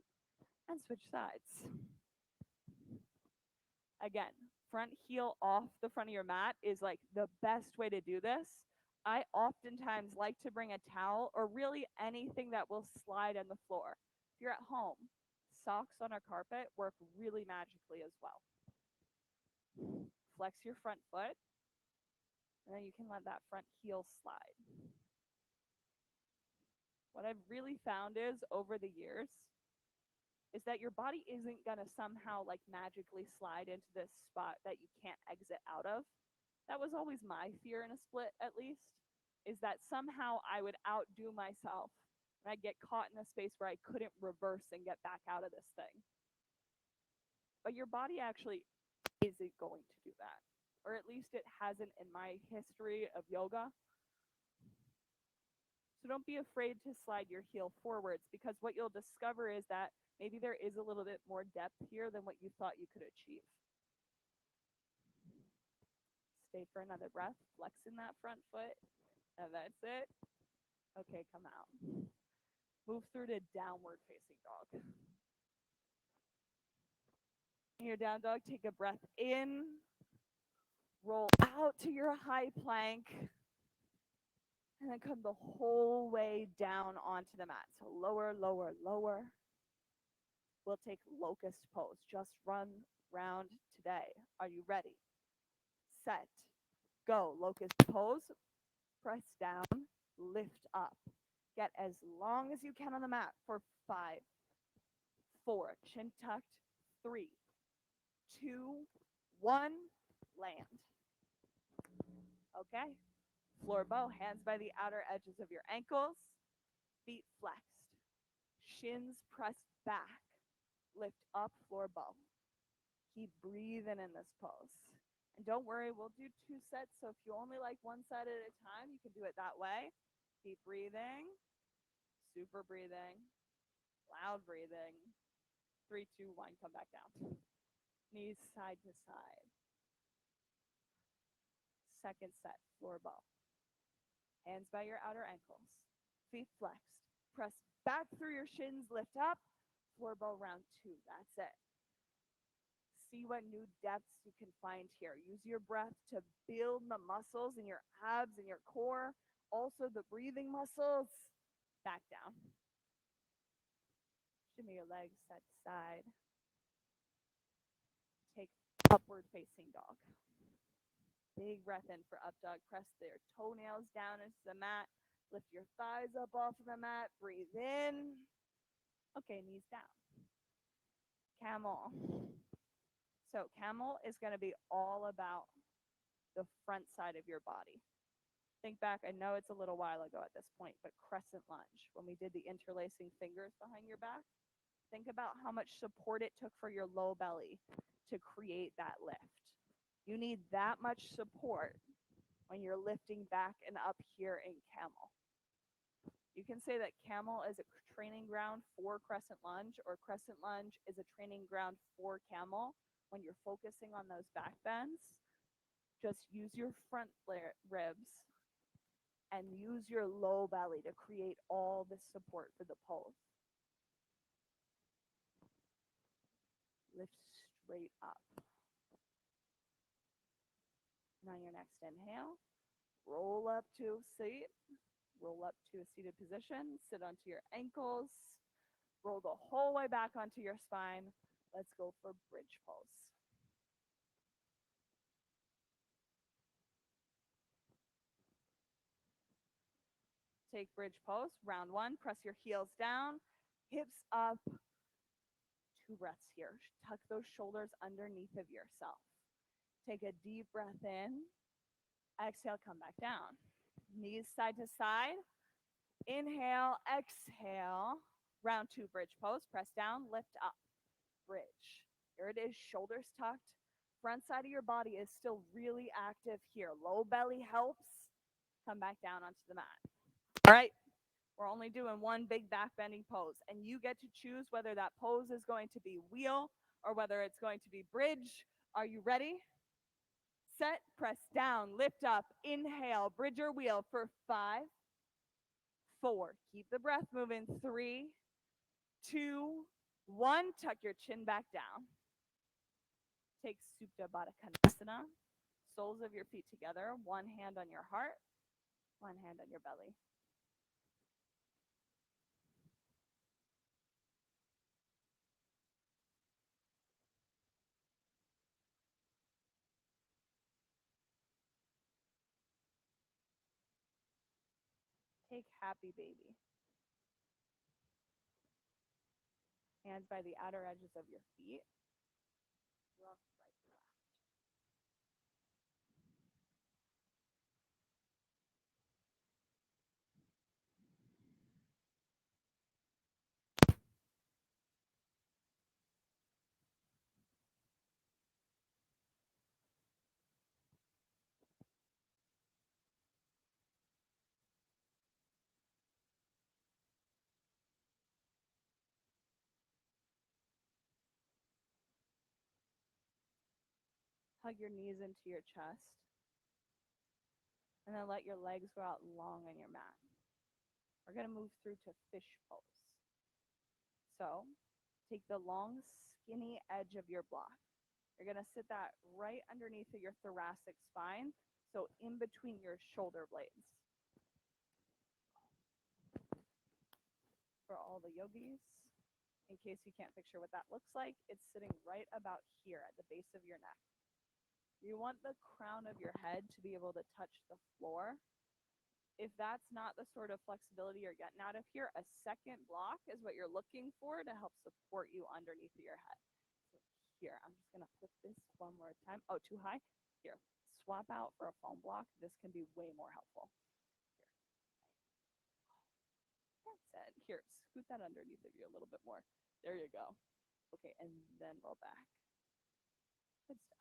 A: and switch sides. Again, front heel off the front of your mat is like the best way to do this. I oftentimes like to bring a towel or really anything that will slide on the floor. If you're at home, socks on a carpet work really magically as well. Flex your front foot, and then you can let that front heel slide. What I've really found is over the years is that your body isn't going to somehow like magically slide into this spot that you can't exit out of. That was always my fear in a split, at least, is that somehow I would outdo myself and I'd get caught in a space where I couldn't reverse and get back out of this thing. But your body actually isn't going to do that, or at least it hasn't in my history of yoga. So don't be afraid to slide your heel forwards, because what you'll discover is that maybe there is a little bit more depth here than what you thought you could achieve. Stay for another breath, flexing that front foot, and that's it. Okay, come out. Move through to downward facing dog. In your down dog, take a breath in, roll out to your high plank, and then come the whole way down onto the mat. So lower, lower, lower. We'll take locust pose. Just run round today. Are you ready? Set. Go. Locust pose. Press down. Lift up. Get as long as you can on the mat for 5, 4. Chin tucked. 3, 2, 1. Land. Okay. Floor bow. Hands by the outer edges of your ankles. Feet flexed. Shins pressed back. Lift up, floor bow. Keep breathing in this pose. And don't worry, we'll do 2 sets. So if you only like one side at a time, you can do it that way. Keep breathing. Super breathing. Loud breathing. 3, 2, 1, come back down. Knees side to side. Second set, floor bow. Hands by your outer ankles. Feet flexed. Press back through your shins, lift up. Floor bow round 2. That's it. See what new depths you can find here. Use your breath to build the muscles in your abs and your core. Also the breathing muscles. Back down. Shimmy your legs side to side. Take upward facing dog. Big breath in for up dog. Press their toenails down into the mat. Lift your thighs up off of the mat. Breathe in. Okay, knees down. Camel. So camel is going to be all about the front side of your body. Think back, I know it's a little while ago at this point, but crescent lunge, when we did the interlacing fingers behind your back, think about how much support it took for your low belly to create that lift. You need that much support when you're lifting back and up here in camel. You can say that camel is a training ground for crescent lunge, or crescent lunge is a training ground for camel. When you're focusing on those back bends, just use your front ribs and use your low belly to create all the support for the pose. Lift straight up. Now your next inhale, roll up to a seat, roll up to a seated position, sit onto your ankles, roll the whole way back onto your spine. Let's go for bridge pose. Take bridge pose, round 1, press your heels down, hips up. 2 breaths here. Tuck those shoulders underneath of yourself. Take a deep breath in. Exhale, come back down. Knees side to side. Inhale, exhale. Round 2 bridge pose. Press down, lift up. Bridge. Here it is, shoulders tucked. Front side of your body is still really active here. Low belly helps. Come back down onto the mat. All right, we're only doing one big back bending pose, and you get to choose whether that pose is going to be wheel or whether it's going to be bridge. Are you ready? Set, press down, lift up, inhale, bridge or wheel for 5, 4. Keep the breath moving. 3, 2, 1. Tuck your chin back down. Take Supta Baddha Konasana. Soles of your feet together. One hand on your heart, one hand on your belly. Take happy baby. Hands by the outer edges of your feet. Rough right to left. Hug your knees into your chest. And then let your legs go out long on your mat. We're going to move through to fish pose. So take the long, skinny edge of your block. You're going to sit that right underneath of your thoracic spine, so in between your shoulder blades. For all the yogis, in case you can't picture what that looks like, it's sitting right about here at the base of your neck. You want the crown of your head to be able to touch the floor. If that's not the sort of flexibility you're getting out of here, a second block is what you're looking for to help support you underneath of your head. So here, I'm just going to put this one more time. Oh, too high? Here, swap out for a foam block. This can be way more helpful. Here. That's it. Here, scoot that underneath of you a little bit more. There you go. Okay, and then roll back. Good stuff.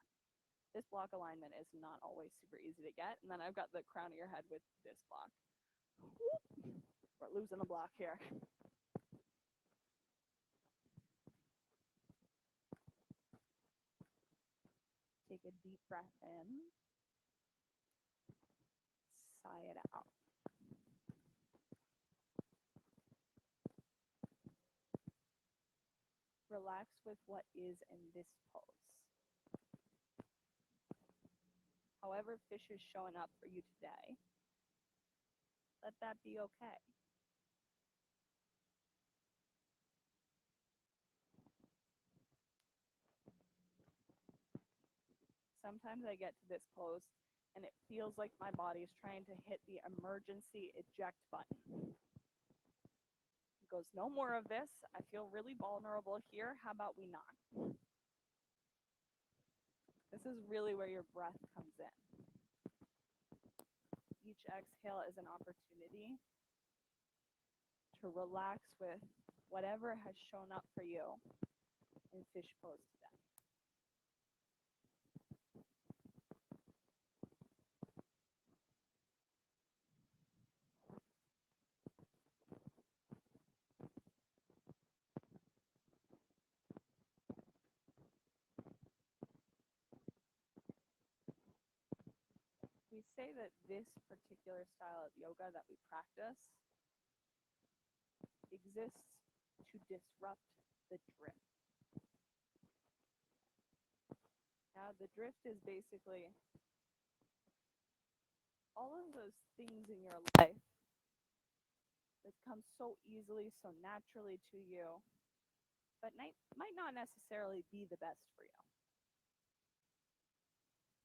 A: This block alignment is not always super easy to get. And then I've got the crown of your head with this block. We're losing a block here. Take a deep breath in. Sigh it out. Relax with what is in this pose. However fish is showing up for you today, let that be okay. Sometimes I get to this pose and it feels like my body is trying to hit the emergency eject button. It goes, no more of this. I feel really vulnerable here. How about we not? This is really where your breath comes in. Each exhale is an opportunity to relax with whatever has shown up for you in fish pose today. We say that this particular style of yoga that we practice exists to disrupt the drift. Now, the drift is basically all of those things in your life that come so easily, so naturally to you, but might not necessarily be the best for you.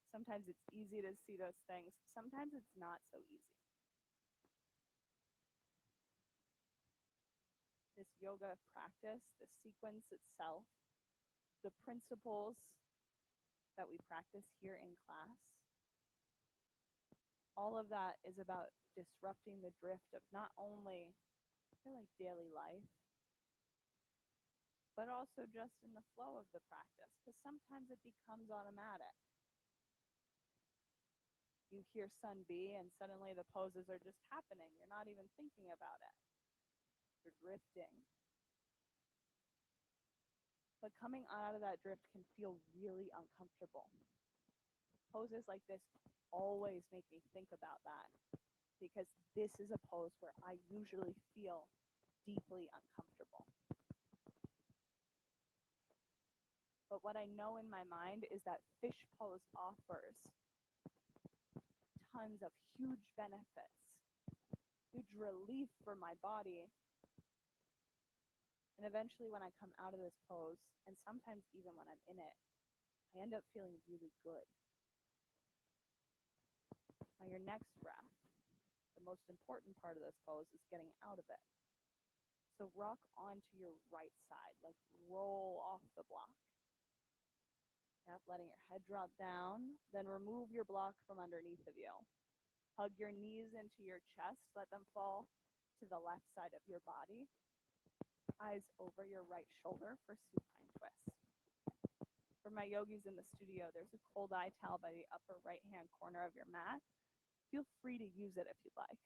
A: Sometimes it's easy to see those things. Sometimes it's not so easy. This yoga practice, the sequence itself, the principles that we practice here in class, all of that is about disrupting the drift of not only like daily life, but also just in the flow of the practice, because sometimes it becomes automatic. You hear sun B and suddenly the poses are just happening. You're not even thinking about it. You're drifting. But coming out of that drift can feel really uncomfortable. Poses like this always make me think about that because this is a pose where I usually feel deeply uncomfortable. But what I know in my mind is that fish pose offers tons of huge benefits, huge relief for my body. And eventually when I come out of this pose, and sometimes even when I'm in it, I end up feeling really good. Now your next breath, the most important part of this pose is getting out of it. So rock onto your right side, like roll off the block. Yep, letting your head drop down, then remove your block from underneath of you. Hug your knees into your chest, let them fall to the left side of your body. Eyes over your right shoulder for supine twist. For my yogis in the studio, there's a cold eye towel by the upper right-hand corner of your mat. Feel free to use it if you'd like.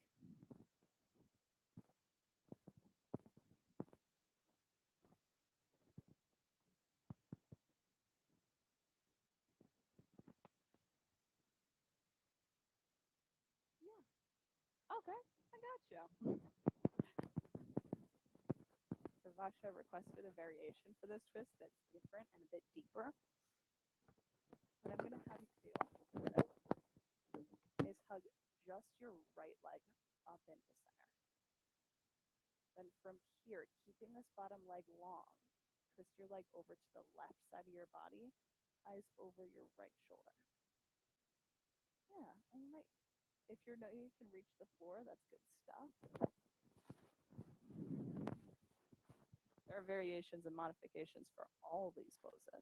A: Yeah. Okay, I got you. Vasha requested a variation for this twist that's different and a bit deeper. What I'm going to have you do is hug just your right leg up into center. Then from here, keeping this bottom leg long, twist your leg over to the left side of your body, eyes over your right shoulder. Yeah, and you might, if you can reach the floor, that's good stuff. There are variations and modifications for all these poses.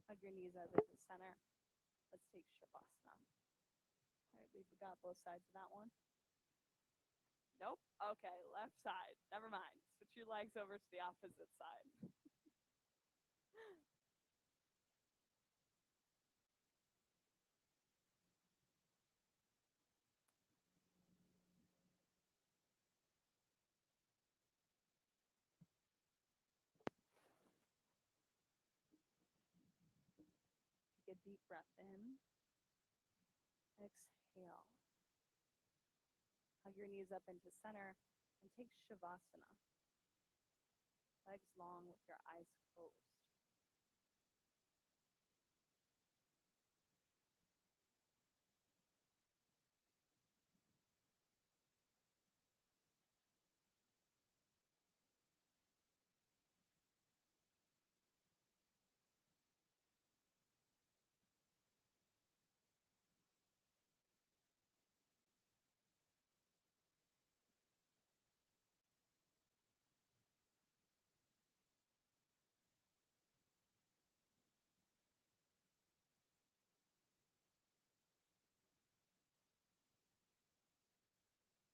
A: Hug your knees out into center. Let's take Shavasana. All right, we've got both sides of that one. Nope. Okay, left side. Never mind. Switch your legs over to the opposite side. Take a deep breath in. Exhale. Hug your knees up into center and take Shavasana. Legs long with your eyes closed.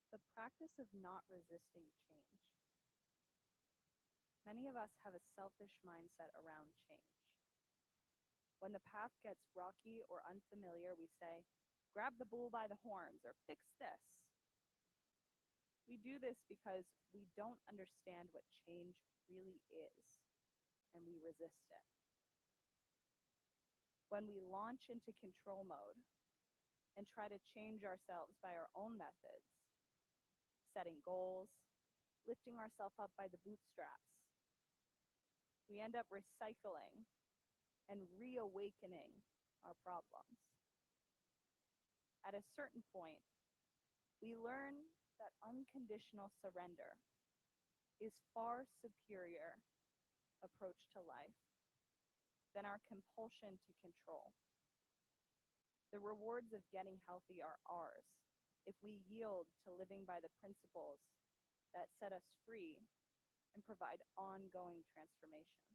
A: The practice of not resisting change. Many of us have a selfish mindset around change. When the path gets rocky or unfamiliar, we say, grab the bull by the horns or fix this. We do this because we don't understand what change really is, and we resist it. When we launch into control mode and try to change ourselves by our own methods, setting goals, lifting ourselves up by the bootstraps, we end up recycling and reawakening our problems. At a certain point, we learn that unconditional surrender is far superior approach to life than our compulsion to control. The rewards of getting healthy are ours if we yield to living by the principles that set us free and provide ongoing transformation.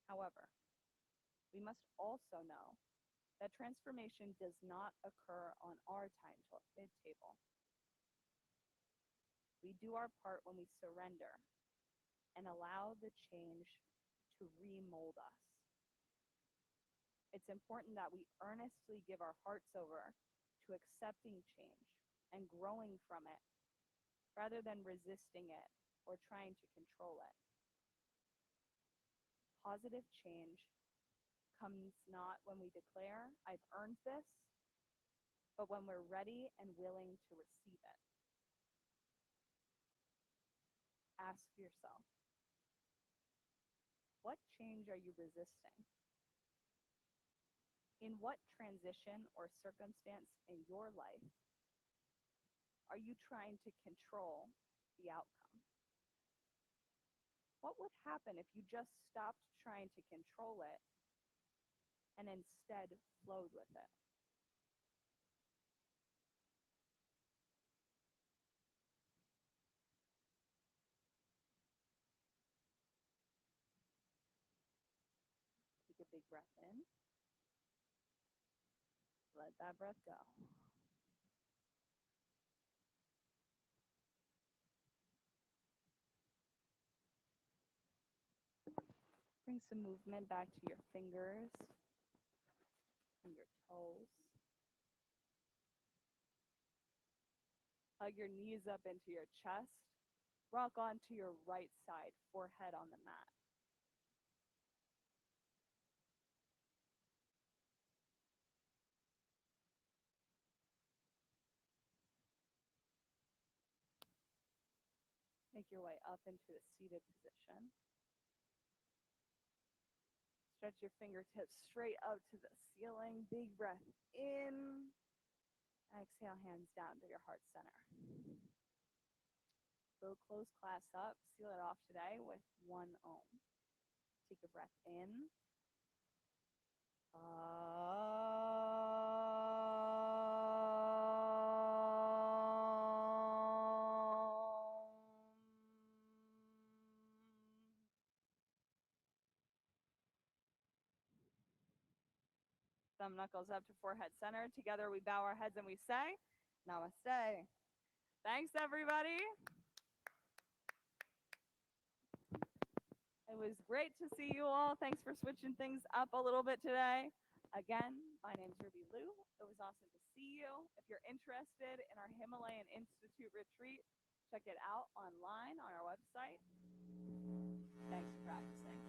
A: However, we must also know that transformation does not occur on our timetable. We do our part when we surrender and allow the change to remold us. It's important that we earnestly give our hearts over to accepting change and growing from it rather than resisting it or trying to control it. Positive change comes not when we declare, I've earned this, but when we're ready and willing to receive it. Ask yourself, what change are you resisting? In what transition or circumstance in your life are you trying to control the outcome? What would happen if you just stopped trying to control it and instead flowed with it? Take a big breath in. Let that breath go. Bring some movement back to your fingers and your toes. Hug your knees up into your chest. Rock onto your right side, forehead on the mat. Make your way up into a seated position. Stretch your fingertips straight up to the ceiling. Big breath in. Exhale, hands down to your heart center. We'll close class up, seal it off today with one Om. Take a breath in. Thumb knuckles up to forehead center. Together we bow our heads and we say, Namaste. Thanks, everybody. It was great to see you all. Thanks for switching things up a little bit today. Again, my name's Ruby Lou. It was awesome to see you. If you're interested in our Himalayan Institute retreat, check it out online on our website. Thanks for practicing.